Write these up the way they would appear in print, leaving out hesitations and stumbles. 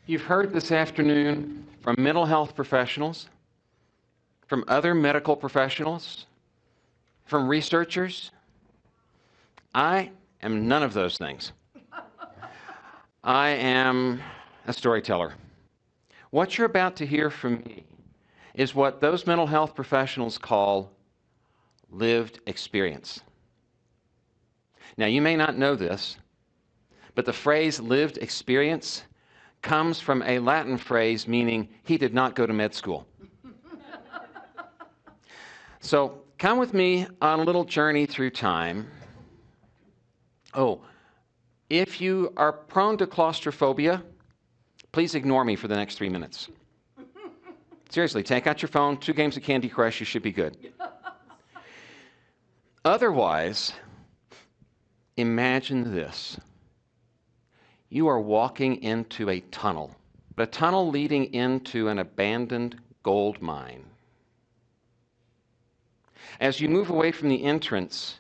You've heard this afternoon from mental health professionals, from other medical professionals, from researchers. I am none of those things. I am a storyteller. What you're about to hear from me is what those mental health professionals call lived experience. Now, you may not know this, but the phrase lived experience comes from a Latin phrase meaning he did not go to med school. So come with me on a little journey through time. Oh, if you are prone to claustrophobia, please ignore me for the next 3 minutes. Seriously, take out your phone, 2 games of Candy Crush, you should be good. Otherwise, imagine this. You are walking into a tunnel leading into an abandoned gold mine. As you move away from the entrance,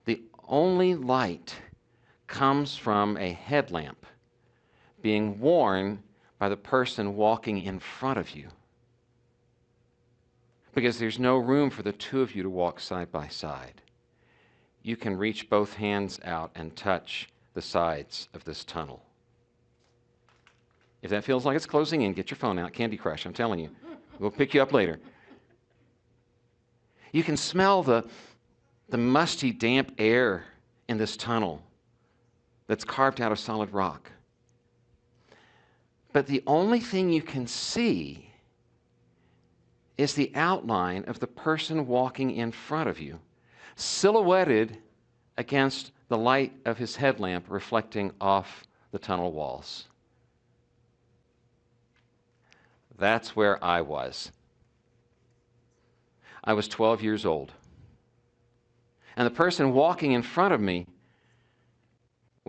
the only light comes from a headlamp being worn by the person walking in front of you, because there's no room for the 2 of you to walk side by side. You can reach both hands out and touch the sides of this tunnel. If that feels like it's closing in, get your phone out. Candy Crush, I'm telling you. We'll pick you up later. You can smell the musty, damp air in this tunnel that's carved out of solid rock. But the only thing you can see is the outline of the person walking in front of you, silhouetted against the light of his headlamp reflecting off the tunnel walls. That's where I was. I was 12 years old. And the person walking in front of me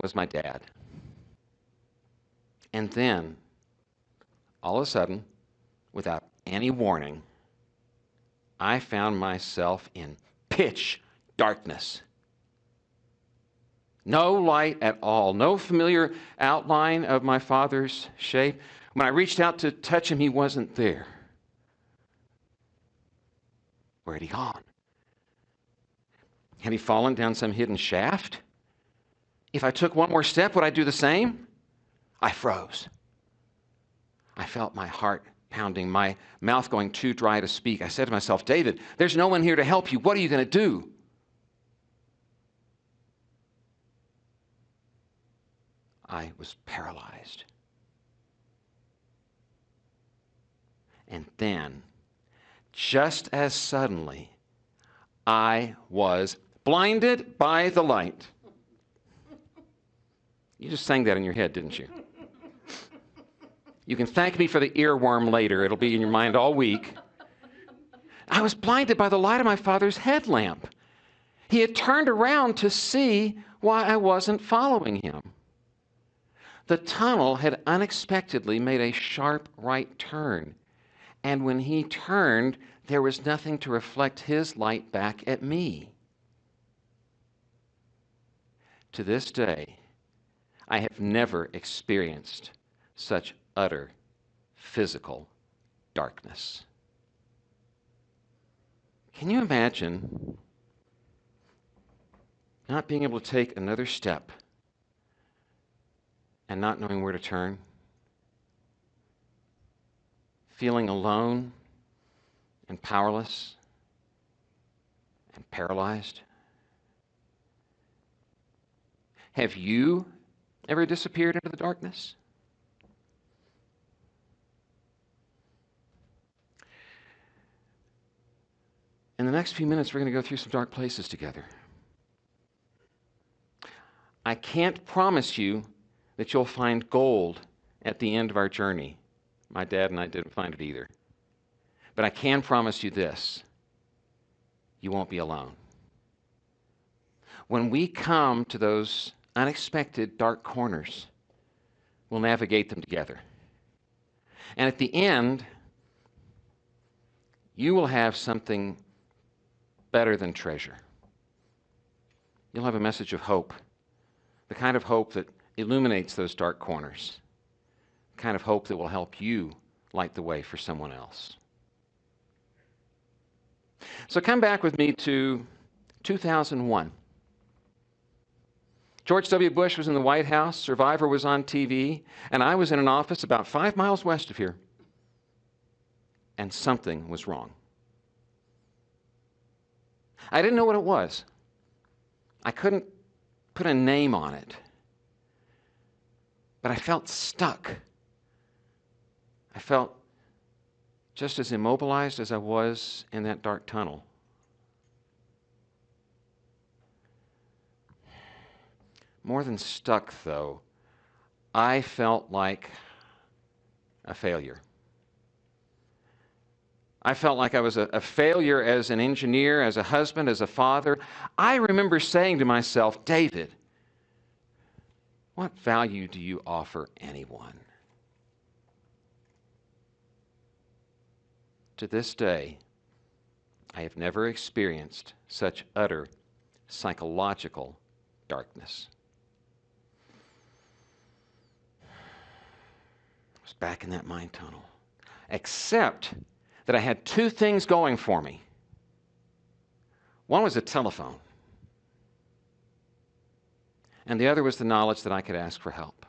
was my dad. And then, all of a sudden, without any warning, I found myself in pitch darkness. No light at all, no familiar outline of my father's shape. When I reached out to touch him, he wasn't there. Where had he gone? Had he fallen down some hidden shaft? If I took one more step, would I do the same? I froze. I felt my heart pounding, my mouth going too dry to speak. I said to myself, David, there's no one here to help you. What are you going to do? I was paralyzed. And then, just as suddenly, I was blinded by the light. You just sang that in your head, didn't you? You can thank me for the earworm later. It'll be in your mind all week. I was blinded by the light of my father's headlamp. He had turned around to see why I wasn't following him. The tunnel had unexpectedly made a sharp right turn. And when he turned, there was nothing to reflect his light back at me. To this day, I have never experienced such utter physical darkness. Can you imagine not being able to take another step and not knowing where to turn? Feeling alone and powerless and paralyzed? Have you ever disappeared into the darkness? In the next few minutes, we're going to go through some dark places together. I can't promise you that you'll find gold at the end of our journey. My dad and I didn't find it either. But I can promise you this: you won't be alone. When we come to those unexpected dark corners, we'll navigate them together. And at the end, you will have something better than treasure. You'll have a message of hope, the kind of hope that illuminates those dark corners, the kind of hope that will help you light the way for someone else. So come back with me to 2001. George W. Bush was in the White House, Survivor was on TV, and I was in an office about 5 miles west of here. And something was wrong. I didn't know what it was. I couldn't put a name on it. But I felt stuck. I felt just as immobilized as I was in that dark tunnel. More than stuck, though, I felt like a failure. I felt like I was a failure as an engineer, as a husband, as a father. I remember saying to myself, David, what value do you offer anyone? To this day, I have never experienced such utter psychological darkness. I was back in that mind tunnel, except that I had 2 things going for me. One was a telephone, and the other was the knowledge that I could ask for help.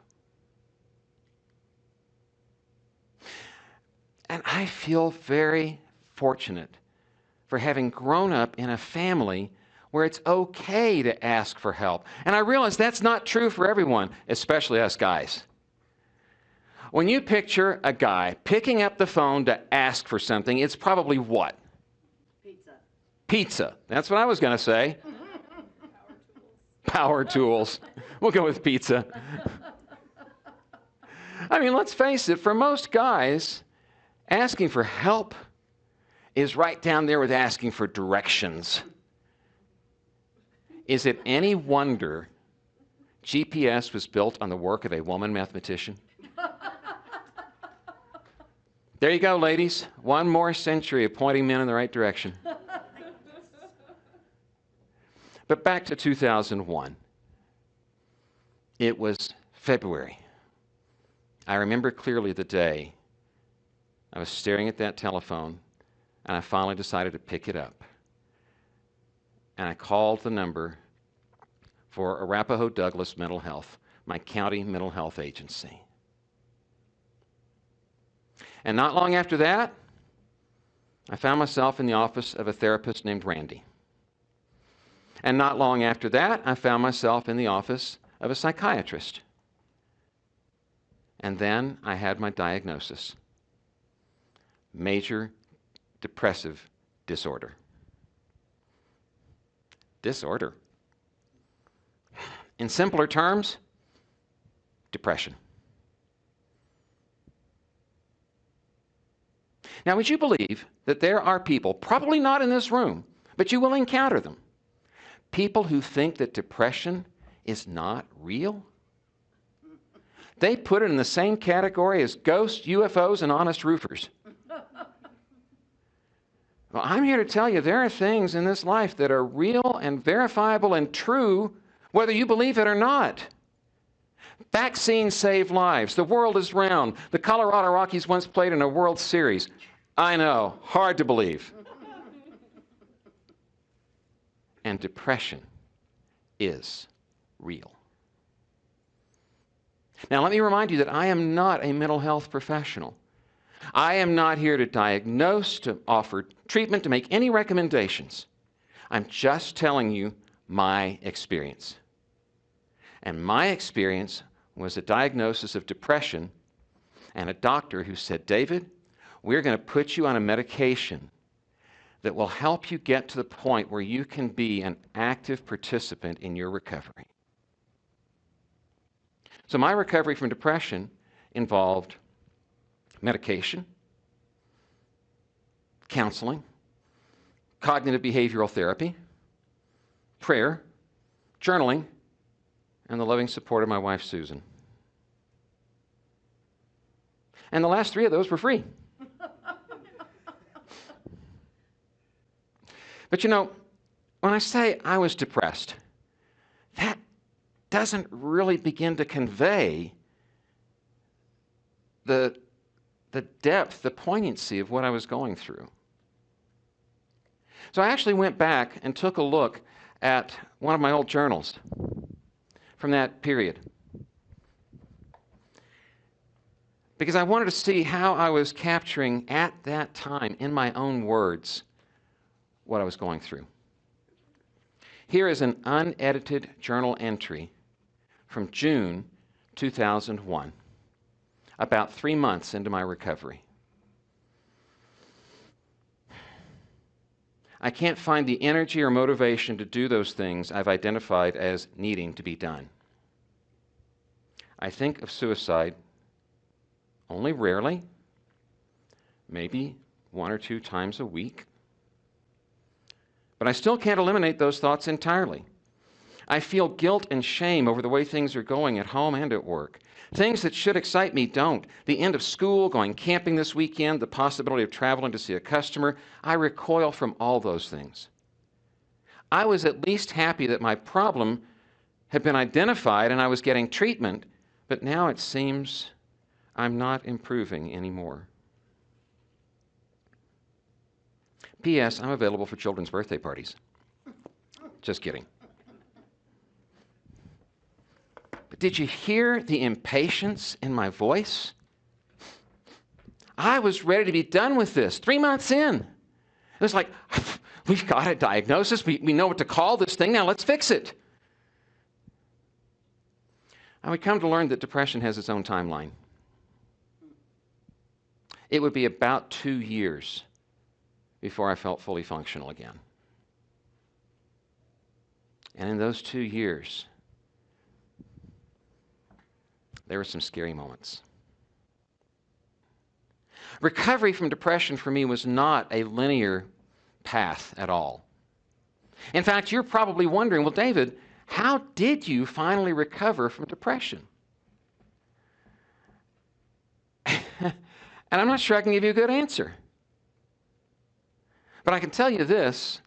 And I feel very fortunate for having grown up in a family where it's okay to ask for help. And I realize that's not true for everyone, especially us guys. When you picture a guy picking up the phone to ask for something, it's probably what? Pizza. Pizza. That's what I was going to say. Power tools. We'll go with pizza. I mean, let's face it, for most guys, asking for help is right down there with asking for directions. Is it any wonder GPS was built on the work of a woman mathematician? There you go, ladies. 1 more century of pointing men in the right direction. But back to 2001. It was February. I remember clearly the day I was staring at that telephone, and I finally decided to pick it up. And I called the number for Arapahoe Douglas Mental Health, my county mental health agency. And not long after that, I found myself in the office of a therapist named Randy. And not long after that, I found myself in the office of a psychiatrist. And then I had my diagnosis: major depressive disorder. Disorder. In simpler terms, depression. Now, would you believe that there are people, probably not in this room, but you will encounter them, people who think that depression is not real? They put it in the same category as ghosts, UFOs, and honest roofers. Well, I'm here to tell you there are things in this life that are real and verifiable and true, whether you believe it or not. Vaccines save lives. The world is round. The Colorado Rockies once played in a World Series. I know, hard to believe. And depression is real. Now, let me remind you that I am not a mental health professional. I am not here to diagnose, to offer treatment, to make any recommendations. I'm just telling you my experience. And my experience was a diagnosis of depression and a doctor who said, David, we're going to put you on a medication that will help you get to the point where you can be an active participant in your recovery. So my recovery from depression involved medication, counseling, cognitive behavioral therapy, prayer, journaling, and the loving support of my wife, Susan. And the last 3 of those were free. But you know, when I say I was depressed, that doesn't really begin to convey the depth, the poignancy of what I was going through. So I actually went back and took a look at one of my old journals from that period, because I wanted to see how I was capturing at that time, in my own words, what I was going through. Here is an unedited journal entry from June 2001, about 3 months into my recovery. I can't find the energy or motivation to do those things I've identified as needing to be done. I think of suicide only rarely, maybe 1 or 2 times a week. But I still can't eliminate those thoughts entirely. I feel guilt and shame over the way things are going at home and at work. Things that should excite me don't. The end of school, going camping this weekend, the possibility of traveling to see a customer. I recoil from all those things. I was at least happy that my problem had been identified and I was getting treatment, but now it seems I'm not improving anymore. P.S. I'm available for children's birthday parties. Just kidding. But did you hear the impatience in my voice? I was ready to be done with this 3 months in. It was like, we've got a diagnosis. We know what to call this thing. Now let's fix it. And we come to learn that depression has its own timeline. It would be about 2 years before I felt fully functional again. And in those 2 years, there were some scary moments. Recovery from depression for me was not a linear path at all. In fact, you're probably wondering, well, David, how did you finally recover from depression? And I'm not sure I can give you a good answer. But I can tell you this,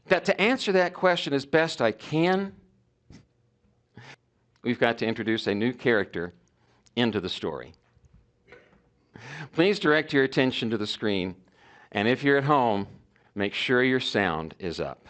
that to answer that question as best I can, we've got to introduce a new character into the story. Please direct your attention to the screen, and if you're at home, make sure your sound is up.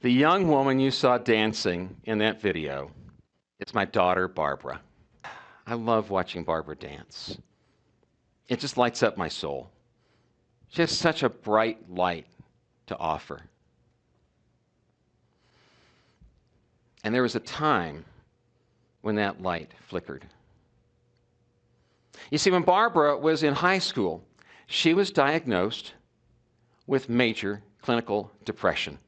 The young woman you saw dancing in that video is my daughter, Barbara. I love watching Barbara dance. It just lights up my soul. She has such a bright light to offer. And there was a time when that light flickered. You see, when Barbara was in high school, she was diagnosed with major clinical depression.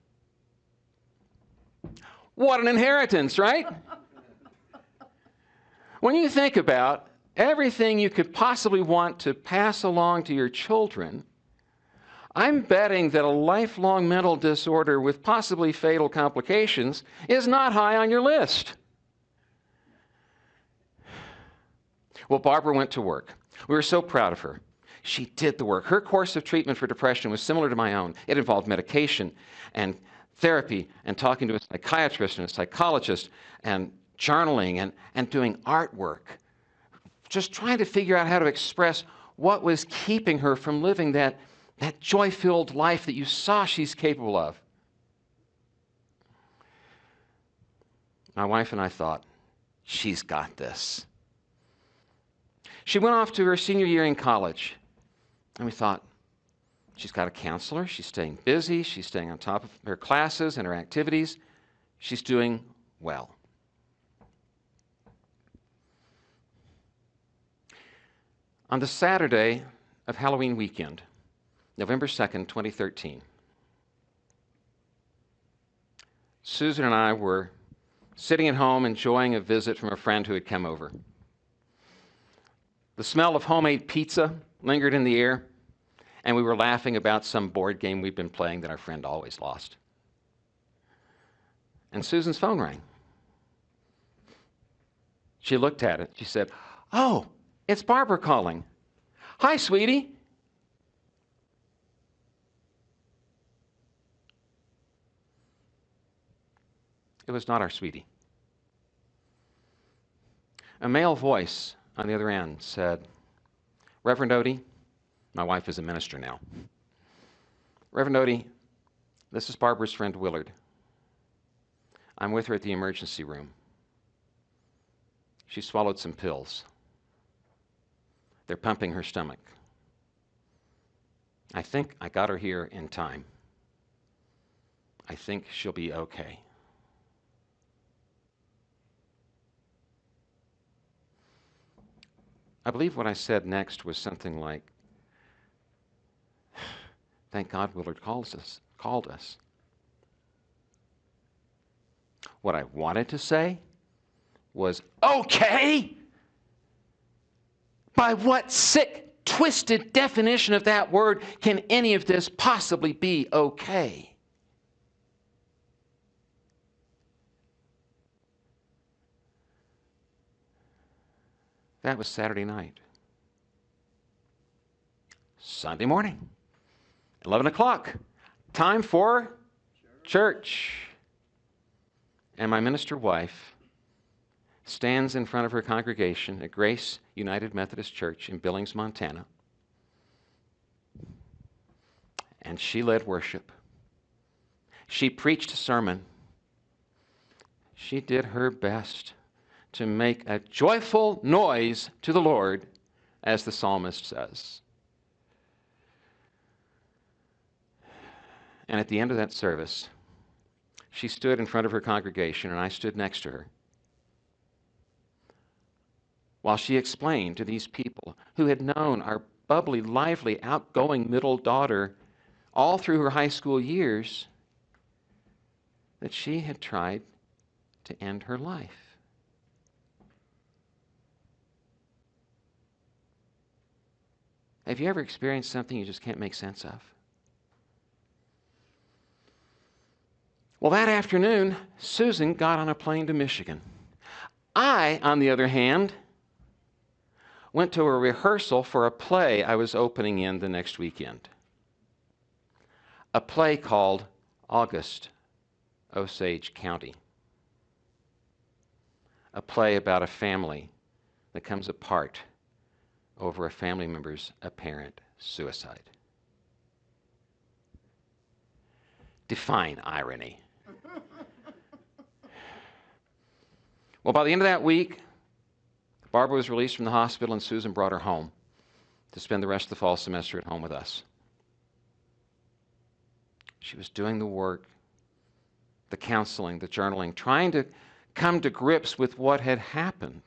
What an inheritance, right? When you think about everything you could possibly want to pass along to your children, I'm betting that a lifelong mental disorder with possibly fatal complications is not high on your list. Well, Barbara went to work. We were so proud of her. She did the work. Her course of treatment for depression was similar to my own. It involved medication and therapy and talking to a psychiatrist and a psychologist and journaling and doing artwork. Just trying to figure out how to express what was keeping her from living that joy-filled life that you saw she's capable of. My wife and I thought, she's got this. She went off to her senior year in college, and we thought, she's got a counselor, she's staying busy, she's staying on top of her classes and her activities, she's doing well. On the Saturday of Halloween weekend, November 2nd, 2013, Susan and I were sitting at home enjoying a visit from a friend who had come over. The smell of homemade pizza lingered in the air, and we were laughing about some board game we'd been playing that our friend always lost. And Susan's phone rang. She looked at it. She said, "Oh, it's Barbara calling. Hi, sweetie." It was not our sweetie. A male voice on the other end said, "Reverend Otey," my wife is a minister now. "Reverend Otey, this is Barbara's friend Willard. I'm with her at the emergency room. She swallowed some pills. They're pumping her stomach. I think I got her here in time. I think she'll be okay." I believe what I said next was something like, "Thank God Willard called us. What I wanted to say was, "Okay? By what sick, twisted definition of that word can any of this possibly be okay?" That was Saturday night. Sunday morning, 11 o'clock, time for church. And my minister wife stands in front of her congregation at Grace United Methodist Church in Billings, Montana. And she led worship. She preached a sermon. She did her best to make a joyful noise to the Lord, as the psalmist says. And at the end of that service, she stood in front of her congregation, and I stood next to her, while she explained to these people who had known our bubbly, lively, outgoing middle daughter all through her high school years that she had tried to end her life. Have you ever experienced something you just can't make sense of? Well, that afternoon, Susan got on a plane to Michigan. I, on the other hand, went to a rehearsal for a play I was opening in the next weekend. A play called August, Osage County. A play about a family that comes apart over a family member's apparent suicide. Define irony. Well, by the end of that week, Barbara was released from the hospital, and Susan brought her home to spend the rest of the fall semester at home with us. She was doing the work, the counseling, the journaling, trying to come to grips with what had happened.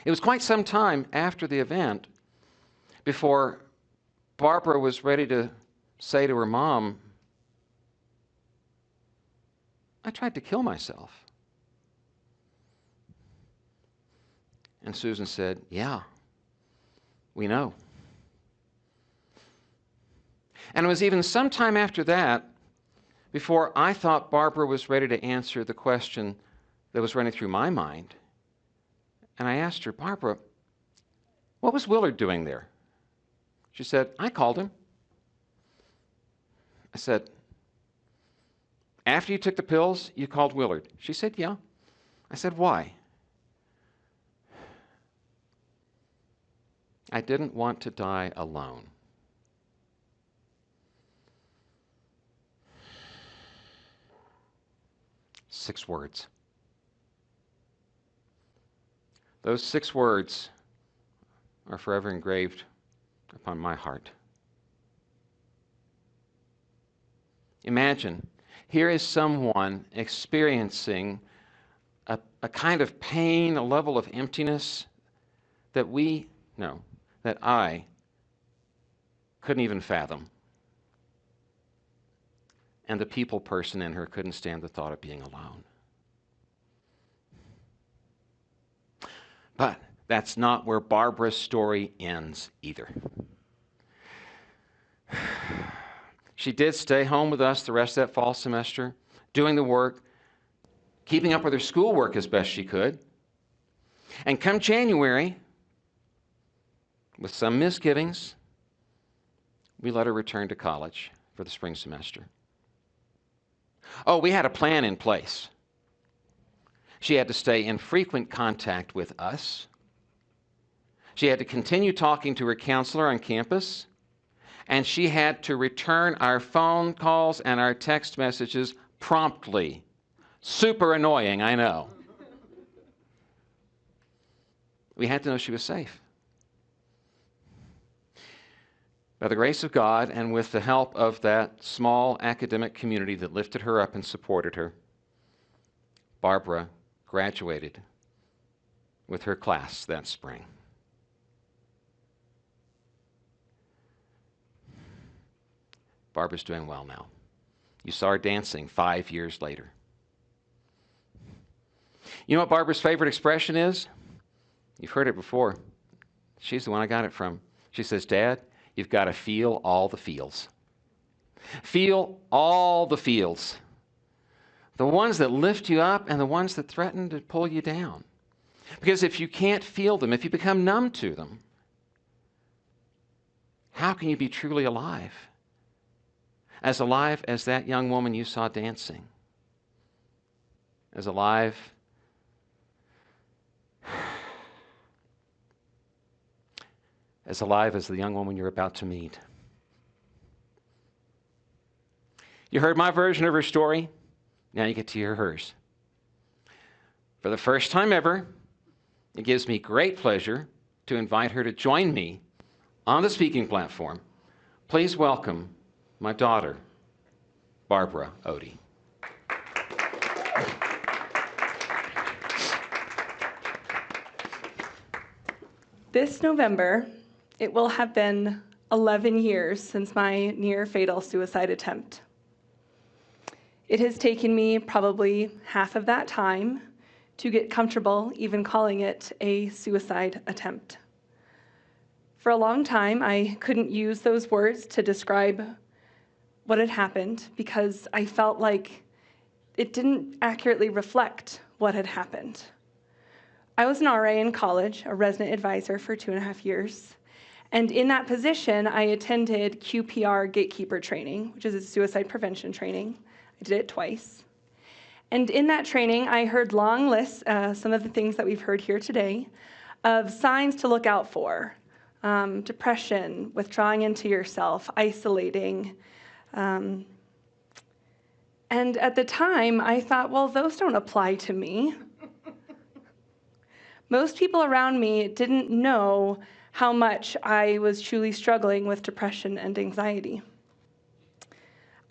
It was quite some time after the event before Barbara was ready to say to her mom, "I tried to kill myself." And Susan said, "Yeah, we know." And it was even some time after that before I thought Barbara was ready to answer the question that was running through my mind. And I asked her, "Barbara, what was Willard doing there?" She said, "I called him." I said, "After you took the pills, you called Willard?" She said, "Yeah." I said, "Why?" "I didn't want to die alone." Six words. Those 6 words are forever engraved upon my heart. Imagine, here is someone experiencing a kind of pain, a level of emptiness that that I couldn't even fathom. And the people person in her couldn't stand the thought of being alone. But that's not where Barbara's story ends either. She did stay home with us the rest of that fall semester, doing the work, keeping up with her schoolwork as best she could. And come January, with some misgivings, we let her return to college for the spring semester. Oh, we had a plan in place. She had to stay in frequent contact with us. She had to continue talking to her counselor on campus. And she had to return our phone calls and our text messages promptly. Super annoying, I know. We had to know she was safe. By the grace of God and with the help of that small academic community that lifted her up and supported her, Barbara graduated with her class that spring. Barbara's doing well now. You saw her dancing 5 years later. You know what Barbara's favorite expression is? You've heard it before. She's the one I got it from. She says, Dad, you've got to feel all the feels. Feel all the feels. The ones that lift you up and the ones that threaten to pull you down. Because if you can't feel them, if you become numb to them, how can you be truly alive? As alive as that young woman you saw dancing. As alive as the young woman you're about to meet. You heard my version of her story. Now you get to hear hers. For the first time ever, it gives me great pleasure to invite her to join me on the speaking platform. Please welcome my daughter, Barbara Otey. This November, it will have been 11 years since my near-fatal suicide attempt. It has taken me probably half of that time to get comfortable even calling it a suicide attempt. For a long time, I couldn't use those words to describe what had happened because I felt like it didn't accurately reflect what had happened. I was an RA in college, a resident advisor for 2.5 years. And in that position, I attended QPR gatekeeper training, which is a suicide prevention training. I did it twice. And in that training, I heard long lists, some of the things that we've heard here today, of signs to look out for. Depression, withdrawing into yourself, isolating. And at the time, I thought, well, those don't apply to me. Most people around me didn't know how much I was truly struggling with depression and anxiety.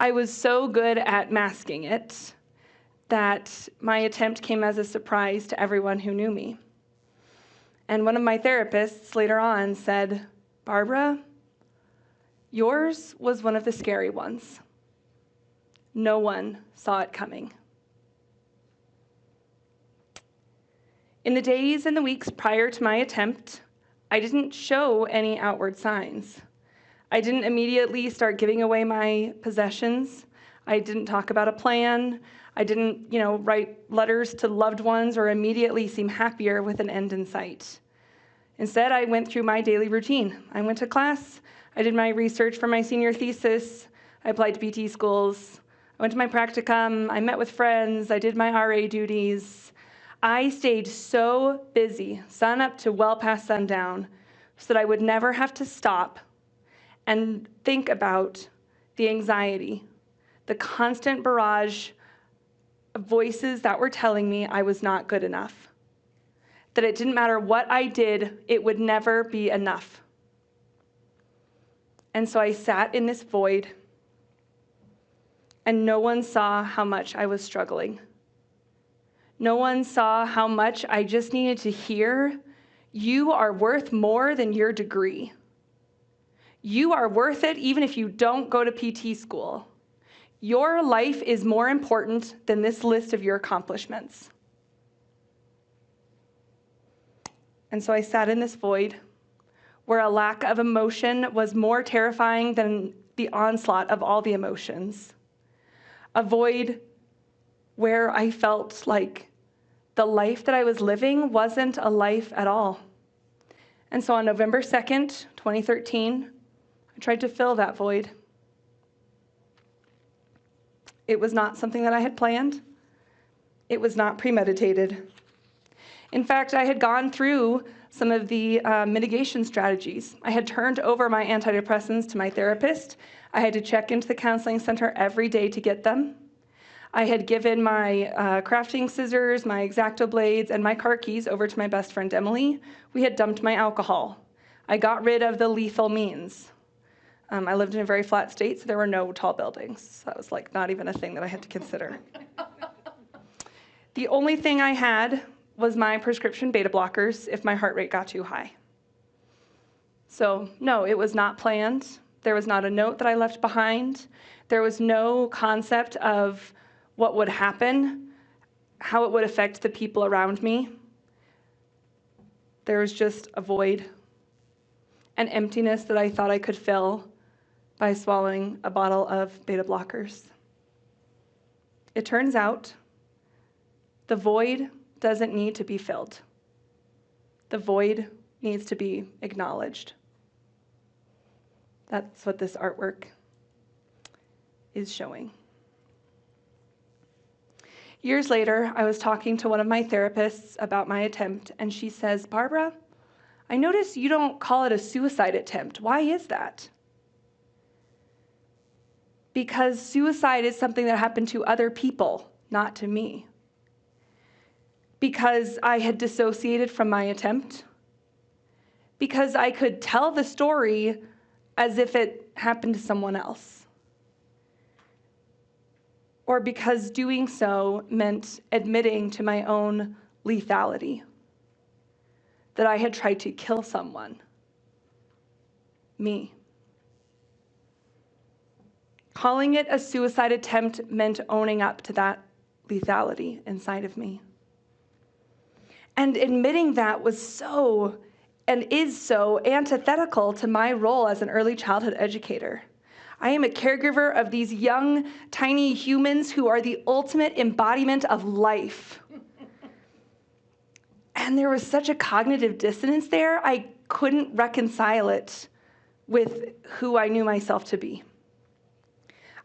I was so good at masking it that my attempt came as a surprise to everyone who knew me. And one of my therapists later on said, Barbara, yours was one of the scary ones. No one saw it coming. In the days and the weeks prior to my attempt, I didn't show any outward signs. I didn't immediately start giving away my possessions. I didn't talk about a plan. I didn't, write letters to loved ones or immediately seem happier with an end in sight. Instead, I went through my daily routine. I went to class. I did my research for my senior thesis. I applied to PT schools. I went to my practicum. I met with friends. I did my RA duties. I stayed so busy, sun up to well past sundown, so that I would never have to stop and think about the anxiety, the constant barrage of voices that were telling me I was not good enough, that it didn't matter what I did, it would never be enough. And so I sat in this void, and no one saw how much I was struggling. No one saw how much I just needed to hear, you are worth more than your degree. You are worth it even if you don't go to PT school. Your life is more important than this list of your accomplishments. And so I sat in this void where a lack of emotion was more terrifying than the onslaught of all the emotions. A void where I felt like the life that I was living wasn't a life at all. And so on November 2nd, 2013, I tried to fill that void. It was not something that I had planned. It was not premeditated. In fact, I had gone through some of the mitigation strategies. I had turned over my antidepressants to my therapist. I had to check into the counseling center every day to get them. I had given my crafting scissors, my X-Acto blades, and my car keys over to my best friend, Emily. We had dumped my alcohol. I got rid of the lethal means. I lived in a very flat state, so there were no tall buildings. So that was like not even a thing that I had to consider. The only thing I had was my prescription beta blockers if my heart rate got too high. So no, it was not planned. There was not a note that I left behind. There was no concept of what would happen, how it would affect the people around me. There was just a void, an emptiness that I thought I could fill by swallowing a bottle of beta blockers. It turns out the void doesn't need to be filled. The void needs to be acknowledged. That's what this artwork is showing. Years later, I was talking to one of my therapists about my attempt, and she says, "Barbara, I notice you don't call it a suicide attempt. Why is that?" Because suicide is something that happened to other people, not to me. Because I had dissociated from my attempt. Because I could tell the story as if it happened to someone else. Or because doing so meant admitting to my own lethality, that I had tried to kill someone, me. Calling it a suicide attempt meant owning up to that lethality inside of me. And admitting that was so and is so antithetical to my role as an early childhood educator. I am a caregiver of these young, tiny humans who are the ultimate embodiment of life. And there was such a cognitive dissonance there, I couldn't reconcile it with who I knew myself to be.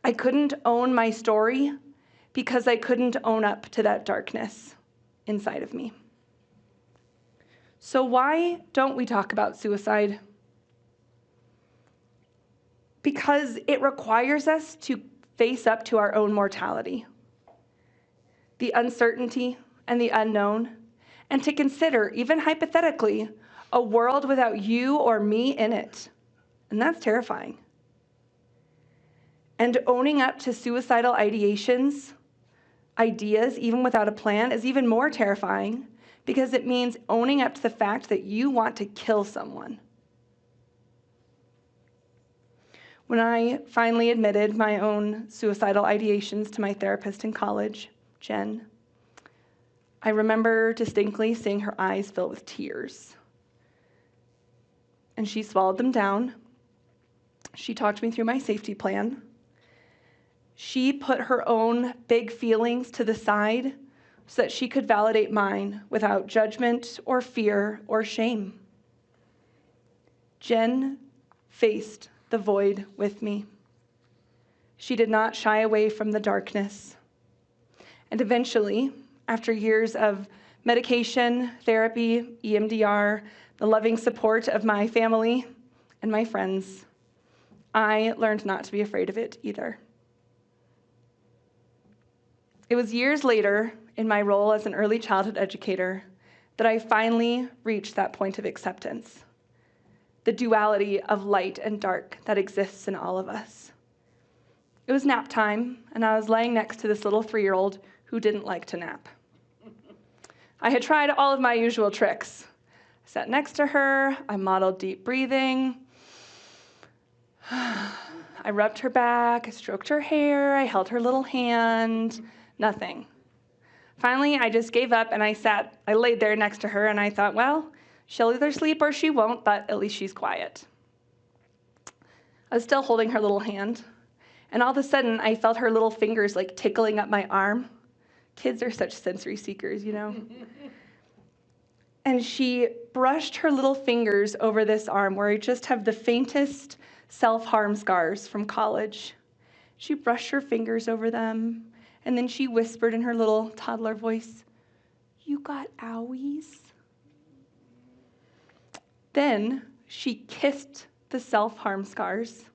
I couldn't own my story because I couldn't own up to that darkness inside of me. So why don't we talk about suicide? Because it requires us to face up to our own mortality, the uncertainty and the unknown, and to consider, even hypothetically, a world without you or me in it. And that's terrifying. And owning up to suicidal ideations, ideas, even without a plan, is even more terrifying because it means owning up to the fact that you want to kill someone. When I finally admitted my own suicidal ideations to my therapist in college, Jen, I remember distinctly seeing her eyes fill with tears. And she swallowed them down. She talked me through my safety plan. She put her own big feelings to the side so that she could validate mine without judgment or fear or shame. Jen faced the void with me. She did not shy away from the darkness. And eventually, after years of medication, therapy, EMDR, the loving support of my family and my friends, I learned not to be afraid of it either. It was years later, in my role as an early childhood educator, that I finally reached that point of acceptance, the duality of light and dark that exists in all of us. It was nap time, and I was laying next to this little 3-year-old who didn't like to nap. I had tried all of my usual tricks. I sat next to her, I modeled deep breathing. I rubbed her back, I stroked her hair, I held her little hand, nothing. Finally, I just gave up and I laid there next to her and I thought, well, She'll either sleep or she won't, but at least she's quiet. I was still holding her little hand, and all of a sudden, I felt her little fingers like tickling up my arm. Kids are such sensory seekers, you know? And she brushed her little fingers over this arm where I just have the faintest self-harm scars from college. She brushed her fingers over them, and then she whispered in her little toddler voice, "You got owies?" Then she kissed the self-harm scars,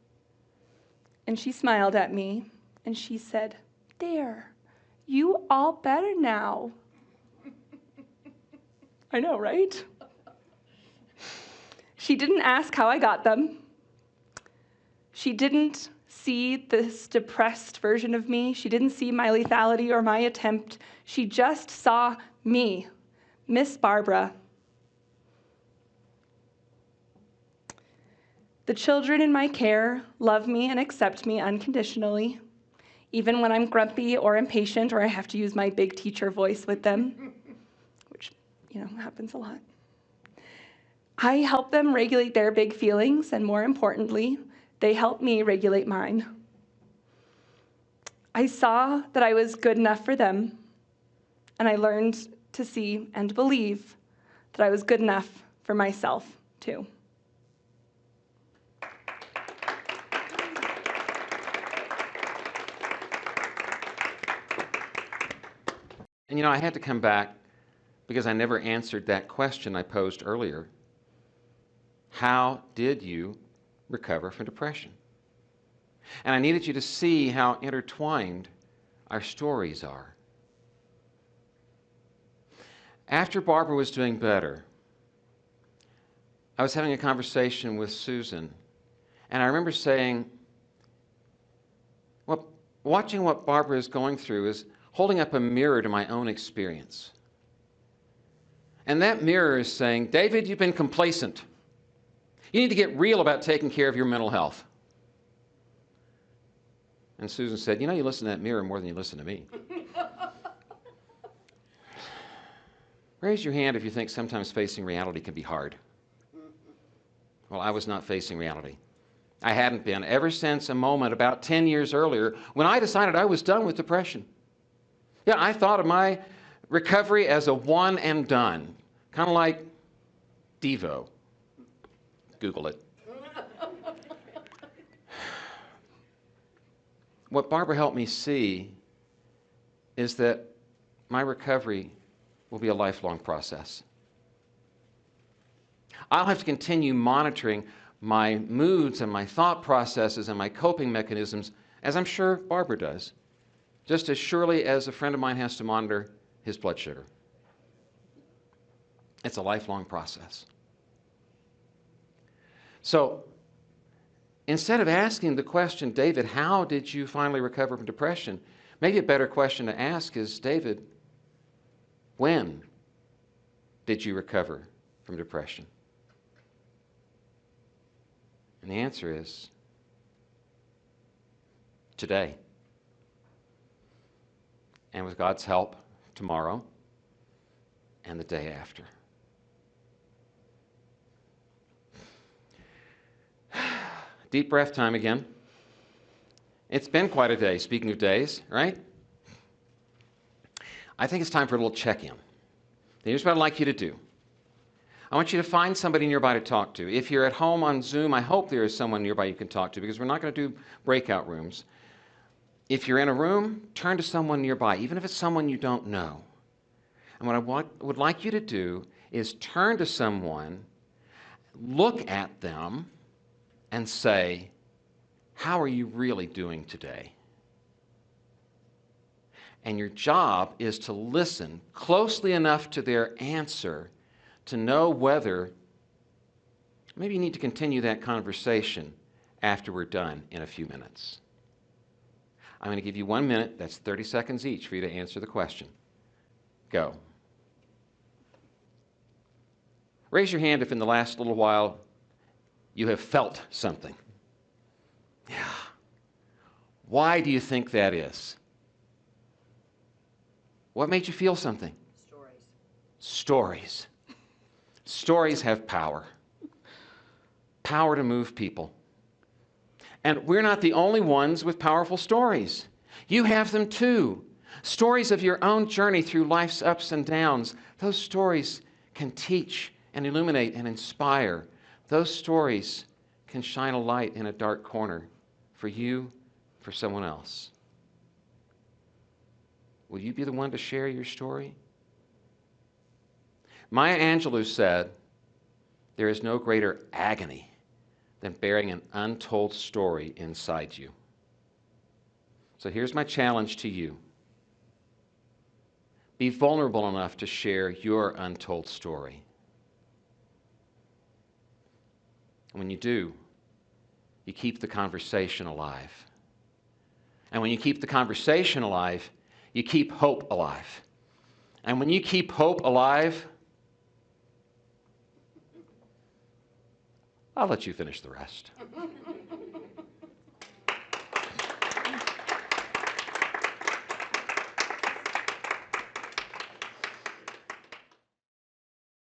and she smiled at me, and she said, "There, you all better now." I know, right? She didn't ask how I got them. She didn't see this depressed version of me. She didn't see my lethality or my attempt. She just saw me, Miss Barbara. The children in my care love me and accept me unconditionally, even when I'm grumpy or impatient or I have to use my big teacher voice with them, which, happens a lot. I help them regulate their big feelings, and more importantly, they help me regulate mine. I saw that I was good enough for them, and I learned to see and believe that I was good enough for myself, too. And I had to come back because I never answered that question I posed earlier. How did you recover from depression? And I needed you to see how intertwined our stories are. After Barbara was doing better, I was having a conversation with Susan, and I remember saying, well, watching what Barbara is going through is holding up a mirror to my own experience. And that mirror is saying, David, you've been complacent. You need to get real about taking care of your mental health. And Susan said, you listen to that mirror more than you listen to me. Raise your hand if you think sometimes facing reality can be hard. Well, I was not facing reality. I hadn't been ever since a moment about 10 years earlier when I decided I was done with depression. Yeah, I thought of my recovery as a one and done, kind of like Devo. Google it. What Barbara helped me see is that my recovery will be a lifelong process. I'll have to continue monitoring my moods and my thought processes and my coping mechanisms, as I'm sure Barbara does, just as surely as a friend of mine has to monitor his blood sugar. It's a lifelong process. So instead of asking the question, David, how did you finally recover from depression? Maybe a better question to ask is, David, when did you recover from depression? And the answer is today. And with God's help, tomorrow and the day after. Deep breath time again. It's been quite a day, speaking of days, right? I think it's time for a little check-in. Here's what I'd like you to do. I want you to find somebody nearby to talk to. If you're at home on Zoom, I hope there is someone nearby you can talk to, because we're not going to do breakout rooms. If you're in a room, turn to someone nearby, even if it's someone you don't know. And what I would like you to do is turn to someone, look at them, and say, how are you really doing today? And your job is to listen closely enough to their answer to know whether maybe you need to continue that conversation after we're done in a few minutes. I'm going to give you 1 minute. That's 30 seconds each for you to answer the question. Go. Raise your hand if in the last little while you have felt something. Yeah. Why do you think that is? What made you feel something? Stories. Stories. Stories have power. Power to move people. And we're not the only ones with powerful stories. You have them too. Stories of your own journey through life's ups and downs. Those stories can teach and illuminate and inspire. Those stories can shine a light in a dark corner for you, for someone else. Will you be the one to share your story? Maya Angelou said, "There is no greater agony than bearing an untold story inside you." So here's my challenge to you. Be vulnerable enough to share your untold story. And when you do, you keep the conversation alive. And when you keep the conversation alive, you keep hope alive. And when you keep hope alive, I'll let you finish the rest.